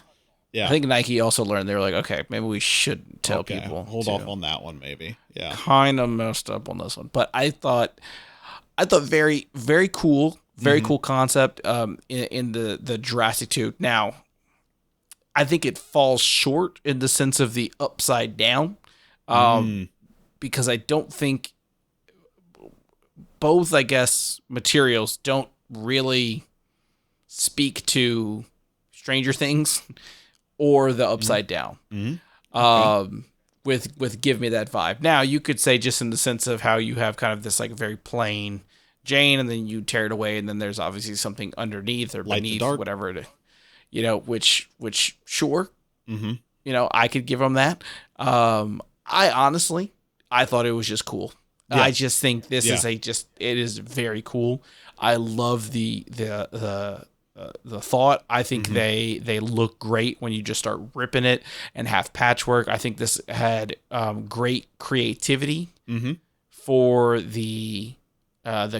Yeah. I think Nike also learned, they were like, okay, maybe we shouldn't tell people. Hold off on that one, maybe. Yeah. Kind of messed up on this one, but I thought very, very cool, cool concept in the drastic 2. Now, I think it falls short in the sense of the upside down because I don't think both, I guess, materials don't really speak to Stranger Things or the Upside Down. Mm-hmm. Okay. With Give Me That vibe. Now you could say just in the sense of how you have kind of this like very plain Jane, and then you tear it away, and then there's obviously something underneath or Light to beneath, dark. whatever it, which sure, Mm-hmm. I could give them that. I honestly, I thought it was just cool. Yeah. I just think this Yeah. is it is very cool. I love the thought. I think they look great when you just start ripping it and have patchwork. I think this had great creativity Mm-hmm. for the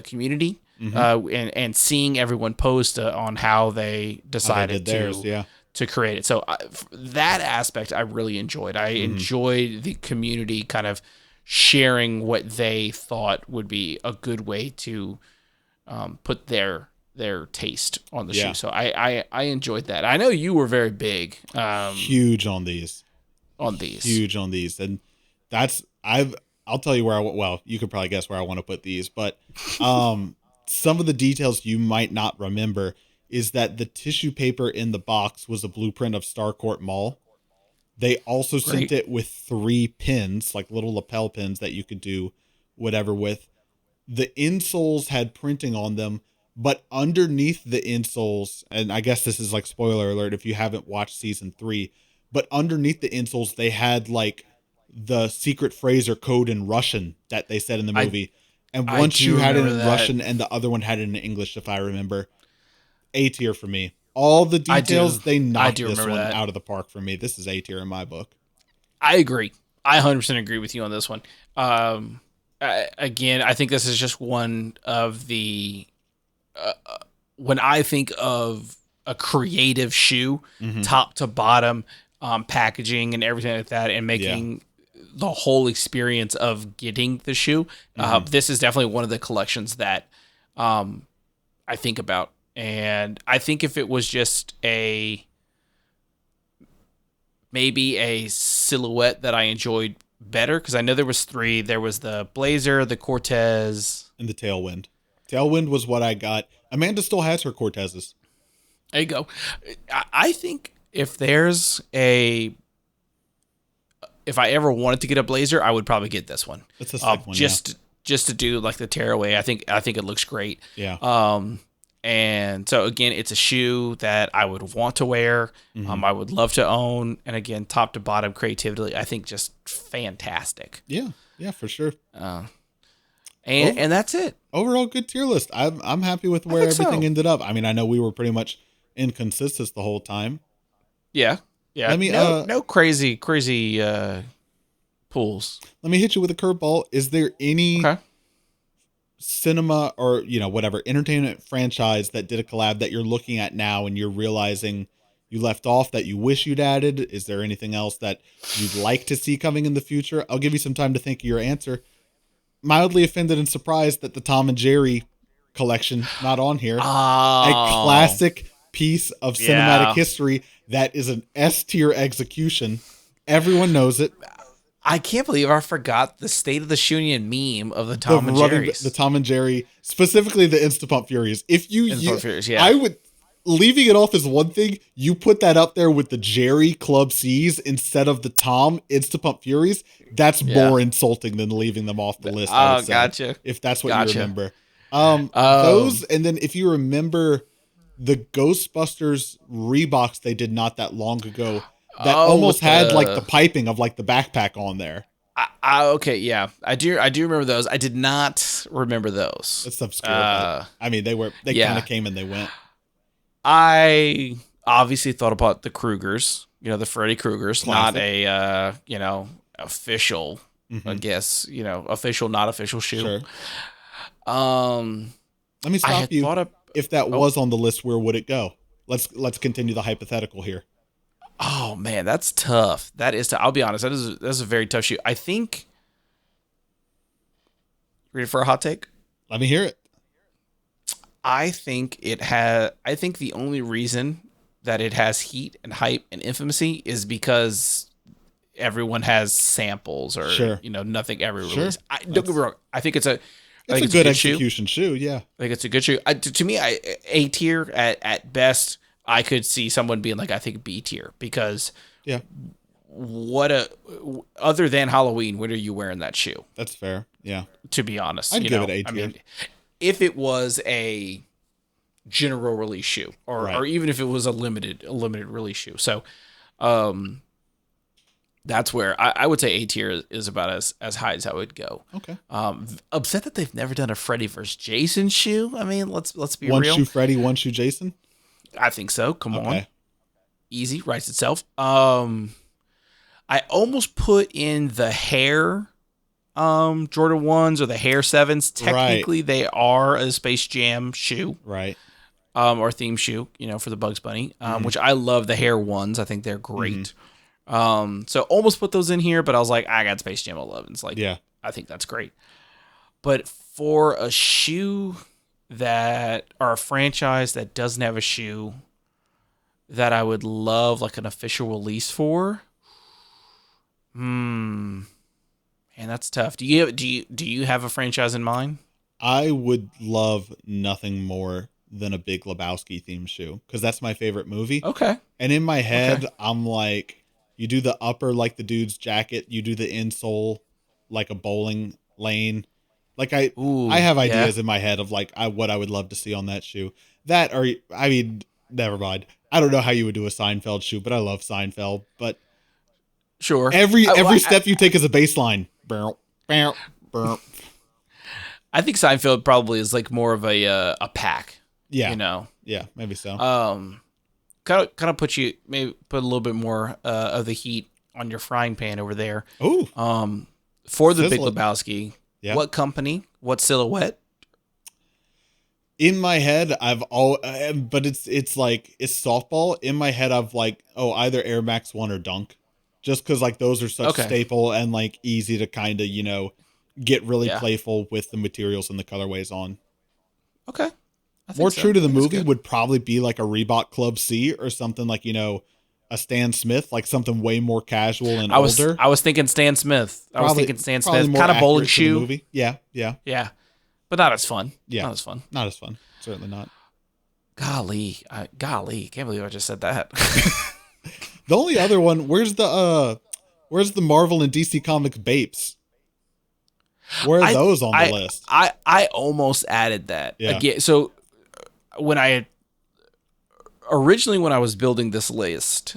community, and seeing everyone post on how they decided Theirs, yeah. to create it. So that aspect I really enjoyed. I enjoyed the community kind of sharing what they thought would be a good way to put their taste on the shoe. So I enjoyed that. I know you were very big Huge on these. on these. Huge on these. And I'll tell you well, you could probably guess where I want to put these, but some of the details you might not remember is that the tissue paper in the box was a blueprint of Starcourt Mall. They also sent Great. it with 3 pins, like little lapel pins that you could do whatever with. The insoles had printing on them, but underneath the insoles, and I guess this is like spoiler alert if you haven't watched season 3, but underneath the insoles, they had like the secret phrase or code in Russian that they said in the movie. And I once do you had it remember in that. Russian and the other one had it in English, if I remember, A tier for me. All the details, they knocked this remember one that. out of the park for me. This is A tier in my book. I agree. I 100% agree with you on this one. Again, I think this is just one of the when I think of a creative shoe, top to bottom, packaging and everything like that, and making the whole experience of getting the shoe. This is definitely one of the collections that I think about. And I think if it was just maybe a silhouette that I enjoyed better, because I know there was 3. There was the Blazer, the Cortez, And the Tailwind. Tailwind was what I got. Amanda still has her Cortezes. There you go. I think if I ever wanted to get a Blazer, I would probably get this one. It's a sick one, just to do like the tearaway. I think it looks great. Yeah. And so again, it's a shoe that I would want to wear. I would love to own. And again, top to bottom creativity, I think just fantastic. Yeah, for sure. And that's it. Overall, good tier list. I'm happy with where everything ended up. I mean, I know we were pretty much inconsistent the whole time. Yeah. Let me, no crazy pulls. Let me hit you with a curveball. Is there any cinema or whatever entertainment franchise that did a collab that you're looking at now and you're realizing you left off that you wish you'd added? Is there anything else that you'd like to see coming in the future? I'll give you some time to think of your answer. Mildly offended and surprised that the Tom and Jerry collection not on here. A classic piece of cinematic history that is an S tier execution. Everyone knows it. I can't believe I forgot the State of the Union meme of the Tom and Jerry's. The Tom and Jerry, specifically the Instapump Furies. If you, Furies, yeah. I would, leaving it off as one thing, you put that up there with the Jerry Club C's instead of the Tom Instapump Furies. That's more insulting than leaving them off the list. I would say, gotcha. If that's what you remember. Those, and then if you remember the Ghostbusters Reeboks they did not that long ago, that almost had like the piping of like the backpack on there. Okay, yeah, I do remember those. I did not remember those. It's obscure, but I mean they kind of came and they went. I obviously thought about the Krugers, the Freddy Krugers, Classic. not a official, I guess, official, not official shoe. Sure. Let me stop you. If that was on the list, where would it go? Let's continue the hypothetical here. Oh man, that's tough. That is tough. I'll be honest. That's a very tough shoe. I think. Ready for a hot take? Let me hear it. I think the only reason that it has heat and hype and infamousy is because everyone has samples or nothing ever released. Don't get me wrong. I think it's a good execution shoe. Yeah, I think it's a good shoe. To me, A tier at best. I could see someone being like, I think B tier, because Yeah, other than Halloween, when are you wearing that shoe? that's fair. Yeah, To be honest, I'd give it A I tier. mean, if it was a general release shoe, Right. or even if it was a limited release shoe. So, um, that's where I would say A tier is about as high as I would go. Okay. Upset that they've never done a Freddy versus Jason shoe. I mean, let's be One real. shoe Freddy, one shoe Jason. I think so. Come on, Okay. easy, writes itself. I almost put in the hair Jordan 1s or the hair 7s. Technically, they are a Space Jam shoe. Right. Or theme shoe, for the Bugs Bunny, which I love the hair ones. I think they're great. So almost put those in here, but I was like, I got Space Jam 11s. Like, Yeah. I think that's great. But for a shoe or a franchise that doesn't have a shoe that I would love like an official release for, man, that's tough. Do you have a franchise in mind? I would love nothing more than a Big Lebowski themed shoe, because that's my favorite movie. Okay. And in my head, I'm like, you do the upper like the dude's jacket, you do the insole like a bowling lane. Like I have ideas in my head of like what I would love to see on that shoe. That, or I mean, never mind. I don't know how you would do a Seinfeld shoe, but I love Seinfeld. But sure, every step you take is a baseline. Bow, bow, bow. I think Seinfeld probably is like more of a pack. Yeah. Yeah, maybe so. Kind of put a little bit more of the heat on your frying pan over there. Ooh. For the Sizzle Big it. Lebowski, Yeah. what company? What silhouette? In my head, but it's like it's softball. In my head, I've like, either Air Max 1 or Dunk, just because like those are such staple and like easy to kind of get really playful with the materials and the colorways on. Okay. More true to the movie would probably be like a Reebok Club C or something like, a Stan Smith, like something way more casual and older. I was thinking Stan Smith. Kind of bowling shoe. Movie. Yeah. But not as fun. Yeah. Not as fun. Certainly not. Golly, can't believe I just said that. The only other one, where's the Marvel and DC Comics Bapes? Where are those on the list? I almost added that. Yeah. Again, so when I was building this list,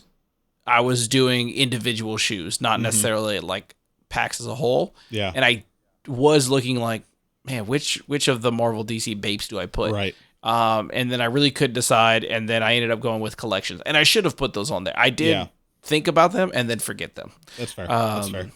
I was doing individual shoes, not necessarily like packs as a whole. Yeah. And I was looking like, man, which of the Marvel DC Bapes do I put? Right. And then I really couldn't decide, and then I ended up going with collections. And I should have put those on there. I did think about them and then forget them. That's fair. That's fair.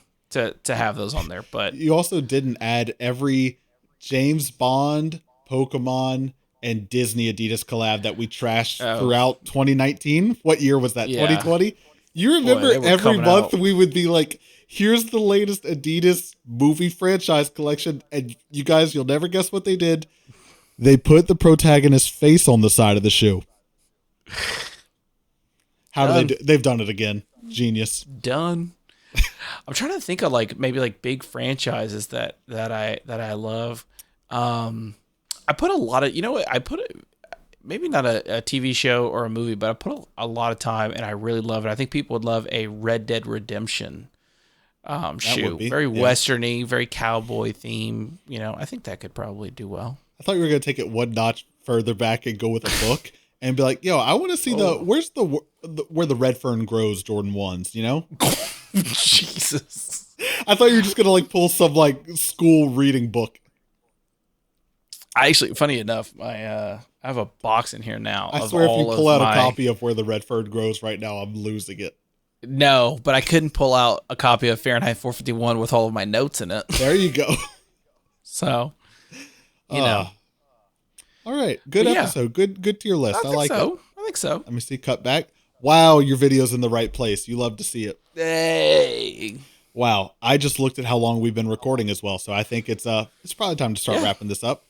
To have those on there. But you also didn't add every James Bond, Pokemon, and Disney Adidas collab that we trashed throughout 2019. What year was that? 2020? You remember every month we would be like, here's the latest Adidas movie franchise collection, and you guys, you'll never guess what they did. They put the protagonist's face on the side of the shoe. How do they do? They've done it again. Genius. Done. I'm trying to think of like maybe like big franchises that I love. I put a lot of, maybe not a TV show or a movie, but I put a lot of time, and I really love it. I think people would love a Red Dead Redemption shoe. Very westerny, very cowboy theme. I think that could probably do well. I thought you were going to take it one notch further back and go with a book and be like, I want to see where's where the red fern grows Jordan 1s, Jesus. I thought you were just going to like pull some like school reading book. I actually, funny enough, I have a box in here now. I swear if you pull out a copy of Where the Red Fern Grows right now, I'm losing it. No, but I couldn't pull out a copy of Fahrenheit 451 with all of my notes in it. There you go. So, All right. Good episode. Good tier list. I like it. I think so. Let me see. Cut back. Wow, your video's in the right place. You love to see it. Hey. Wow. I just looked at how long we've been recording as well, so I think it's probably time to start wrapping this up.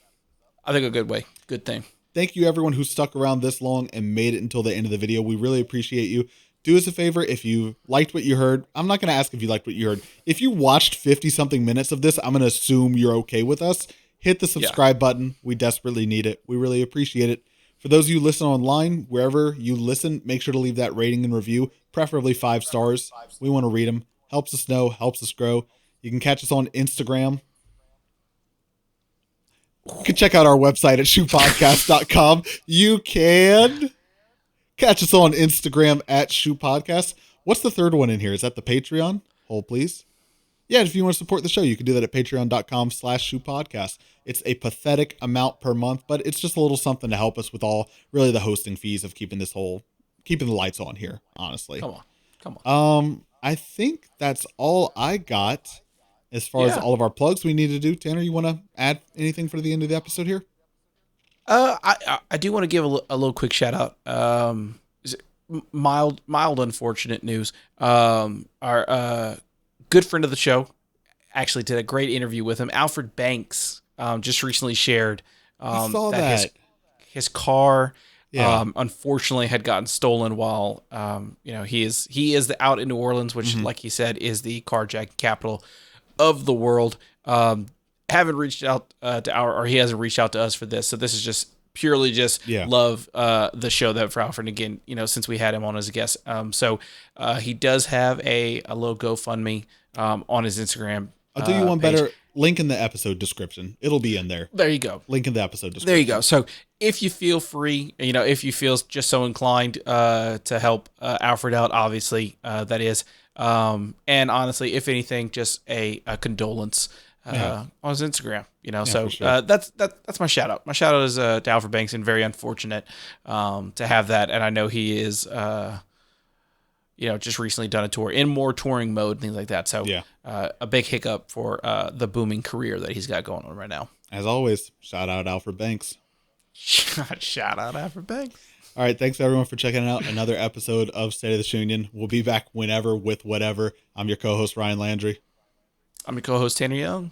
I think a good way. Good thing. Thank you, everyone who stuck around this long and made it until the end of the video. We really appreciate you. Do us a favor, if you liked what you heard, I'm not going to ask if you liked what you heard. If you watched 50-something minutes of this, I'm going to assume you're okay with us. Hit the subscribe button. We desperately need it. We really appreciate it. For those of you listening online, wherever you listen, make sure to leave that rating and review, preferably 5 stars. We want to read them. Helps us know, helps us grow. You can catch us on Instagram. You can check out our website at shoepodcast.com. You can catch us on Instagram at shoepodcast. What's the third one in here? Is that the Patreon? Hold, please. Yeah, if you want to support the show, you can do that at patreon.com/shoepodcast. It's a pathetic amount per month, but it's just a little something to help us with all really the hosting fees of keeping the lights on here, honestly. Come on. I think that's all I got as far as all of our plugs we need to do. Tanner, you want to add anything for the end of the episode here? I do want to give a little quick shout out. Mild unfortunate news. Our good friend of the show actually did a great interview with him. Alfred Banks just recently shared that his car unfortunately had gotten stolen while he is out in New Orleans, which like he said is the carjacking capital of the world. Haven't reached out he hasn't reached out to us for this, so this is just purely love the show that for Alfred again, since we had him on as a guest. So he does have a little GoFundMe on his Instagram. I'll do you one page. Better. Link in the episode description. It'll be in there. There you go. Link in the episode description. There you go. So if you feel free, if you feel just so inclined to help Alfred out, obviously that is. And honestly, if anything, just a condolence on his Instagram. So sure. That's my shout out. My shout out is to Alfred Banks, and very unfortunate to have that. And I know he is just recently done a tour in more touring mode and things like that. So a big hiccup for the booming career that he's got going on right now. As always, shout out Alfred Banks. Shout out Alfred Banks. All right. Thanks everyone for checking out another episode of State of the Union. We'll be back whenever with whatever. I'm your co-host, Ryan Landry. I'm your co-host, Tanner Young.